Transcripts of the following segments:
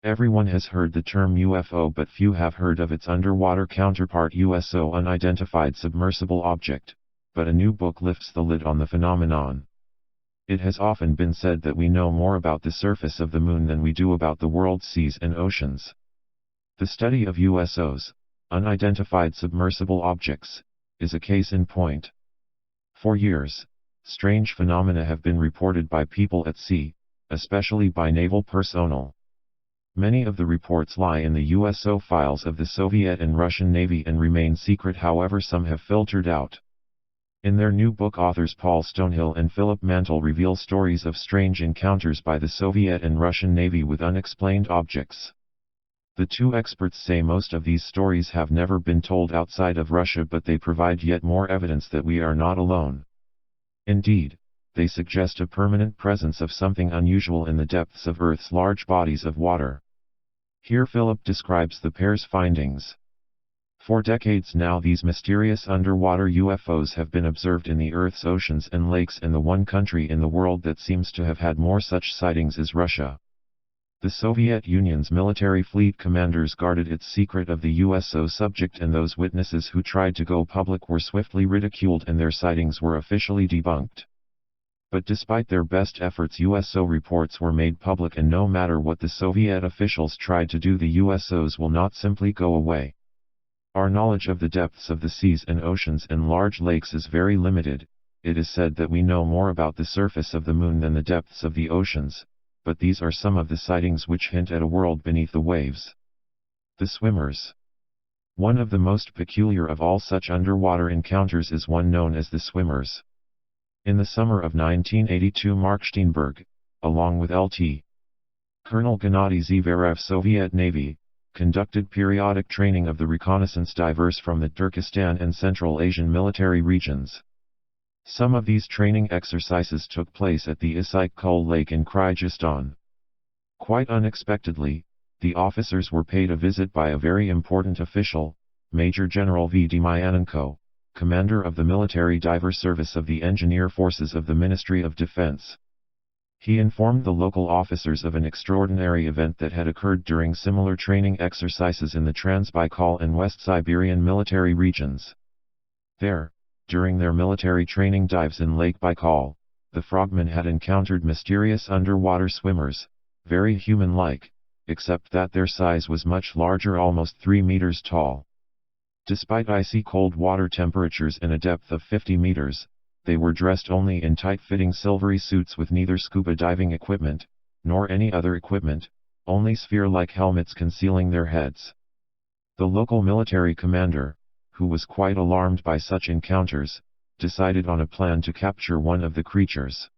Everyone has heard the term UFO, but few have heard of its underwater counterpart USO, Unidentified Submersible Object, but a new book lifts the lid on the phenomenon. It has often been said that we know more about the surface of the moon than we do about the world's seas and oceans. The study of USOs, Unidentified Submersible Objects, is a case in point. For years, strange phenomena have been reported by people at sea, especially by naval personnel. Many of the reports lie in the USO files of the Soviet and Russian Navy and remain secret, however some have filtered out. In their new book, authors Paul Stonehill and Philip Mantle reveal stories of strange encounters by the Soviet and Russian Navy with unexplained objects. The two experts say most of these stories have never been told outside of Russia, but they provide yet more evidence that we are not alone. Indeed, they suggest a permanent presence of something unusual in the depths of Earth's large bodies of water. Here Philip describes the pair's findings. For decades now, these mysterious underwater UFOs have been observed in the Earth's oceans and lakes, and the one country in the world that seems to have had more such sightings is Russia. The Soviet Union's military fleet commanders guarded its secret of the USO subject, and those witnesses who tried to go public were swiftly ridiculed and their sightings were officially debunked. But despite their best efforts, USO reports were made public, and no matter what the Soviet officials tried to do, the USOs will not simply go away. Our knowledge of the depths of the seas and oceans and large lakes is very limited. It is said that we know more about the surface of the moon than the depths of the oceans, but these are some of the sightings which hint at a world beneath the waves. The swimmers. One of the most peculiar of all such underwater encounters is one known as the swimmers. In the summer of 1982, Mark Steenberg, along with Lt. Colonel Gennady Zverev, Soviet Navy, conducted periodic training of the reconnaissance divers from the Turkestan and Central Asian military regions. Some of these training exercises took place at the Issyk-Kul Lake in Kyrgyzstan. Quite unexpectedly, the officers were paid a visit by a very important official, Major General V. Demyanenko, commander of the Military Diver Service of the Engineer Forces of the Ministry of Defense. He informed the local officers of an extraordinary event that had occurred during similar training exercises in the Transbaikal and West Siberian military regions. There, during their military training dives in Lake Baikal, the frogmen had encountered mysterious underwater swimmers, very human-like, except that their size was much larger, almost 3 meters tall. Despite icy cold water temperatures and a depth of 50 meters, they were dressed only in tight-fitting silvery suits with neither scuba diving equipment, nor any other equipment, only sphere-like helmets concealing their heads. The local military commander, who was quite alarmed by such encounters, decided on a plan to capture one of the creatures.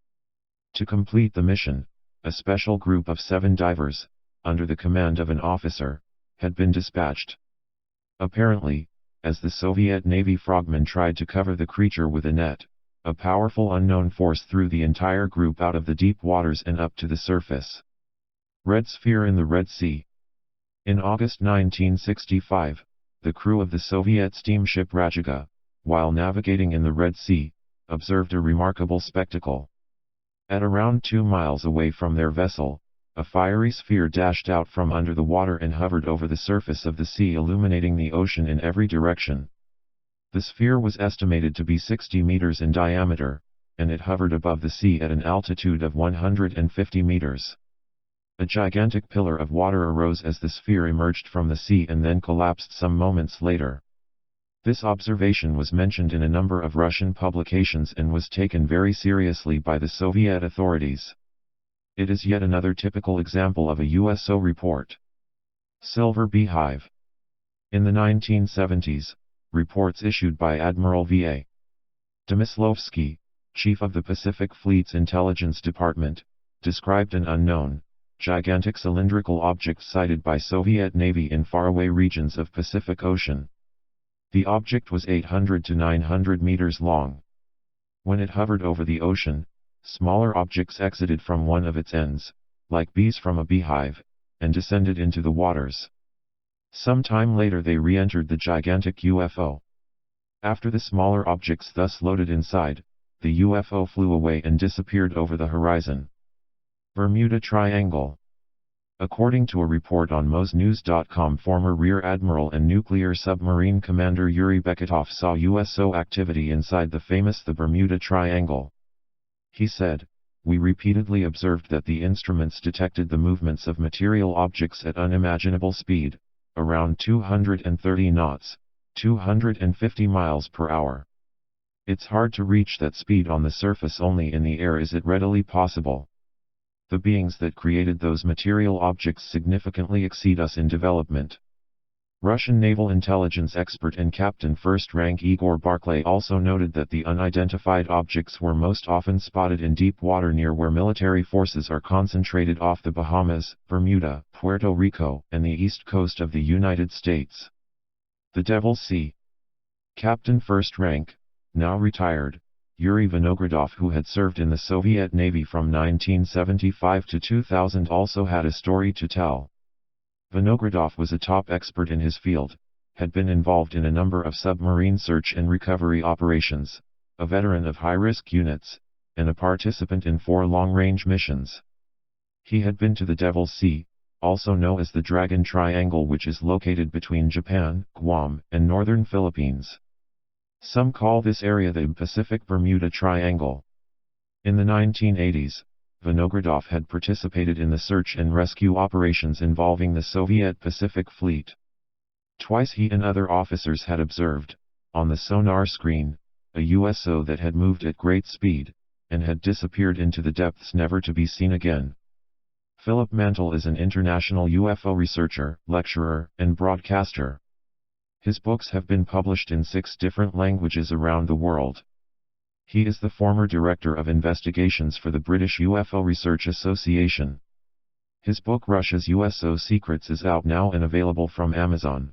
To complete the mission, a special group of 7 divers, under the command of an officer, had been dispatched. Apparently, as the Soviet Navy frogmen tried to cover the creature with a net, a powerful unknown force threw the entire group out of the deep waters and up to the surface. Red Sphere in the Red Sea. In August 1965, the crew of the Soviet steamship Rajaga, while navigating in the Red Sea, observed a remarkable spectacle. At around 2 miles away from their vessel, a fiery sphere dashed out from under the water and hovered over the surface of the sea, illuminating the ocean in every direction. The sphere was estimated to be 60 meters in diameter, and it hovered above the sea at an altitude of 150 meters. A gigantic pillar of water arose as the sphere emerged from the sea and then collapsed some moments later. This observation was mentioned in a number of Russian publications and was taken very seriously by the Soviet authorities. It is yet another typical example of a USO report. Silver Beehive. In the 1970s, reports issued by Admiral V.A. Demyslovsky, chief of the Pacific Fleet's Intelligence Department, described an unknown, gigantic cylindrical object sighted by Soviet Navy in faraway regions of Pacific Ocean. The object was 800 to 900 meters long. When it hovered over the ocean, smaller objects exited from one of its ends, like bees from a beehive, and descended into the waters. Some time later they re-entered the gigantic UFO. After the smaller objects thus loaded inside, the UFO flew away and disappeared over the horizon. Bermuda Triangle. According to a report on MosNews.com, former Rear Admiral and nuclear submarine commander Yuri Beketov saw USO activity inside the Bermuda Triangle. He said, "We repeatedly observed that the instruments detected the movements of material objects at unimaginable speed, around 230 knots, 250 miles per hour. It's hard to reach that speed on the surface, only in the air is it readily possible. The beings that created those material objects significantly exceed us in development." Russian naval intelligence expert and Captain First Rank Igor Barclay also noted that the unidentified objects were most often spotted in deep water near where military forces are concentrated off the Bahamas, Bermuda, Puerto Rico, and the east coast of the United States. The Devil's Sea. Captain First Rank, now retired, Yuri Vinogradov, who had served in the Soviet Navy from 1975 to 2000, also had a story to tell. Vinogradov was a top expert in his field, had been involved in a number of submarine search and recovery operations, a veteran of high-risk units, and a participant in 4 long-range missions. He had been to the Devil's Sea, also known as the Dragon Triangle, which is located between Japan, Guam, and northern Philippines. Some call this area the Pacific Bermuda Triangle. In the 1980s, Vinogradov had participated in the search and rescue operations involving the Soviet Pacific Fleet. Twice he and other officers had observed, on the sonar screen, a USO that had moved at great speed, and had disappeared into the depths, never to be seen again. Philip Mantle is an international UFO researcher, lecturer, and broadcaster. His books have been published in 6 different languages around the world. He is the former Director of Investigations for the British UFO Research Association. His book Russia's USO Secrets is out now and available from Amazon.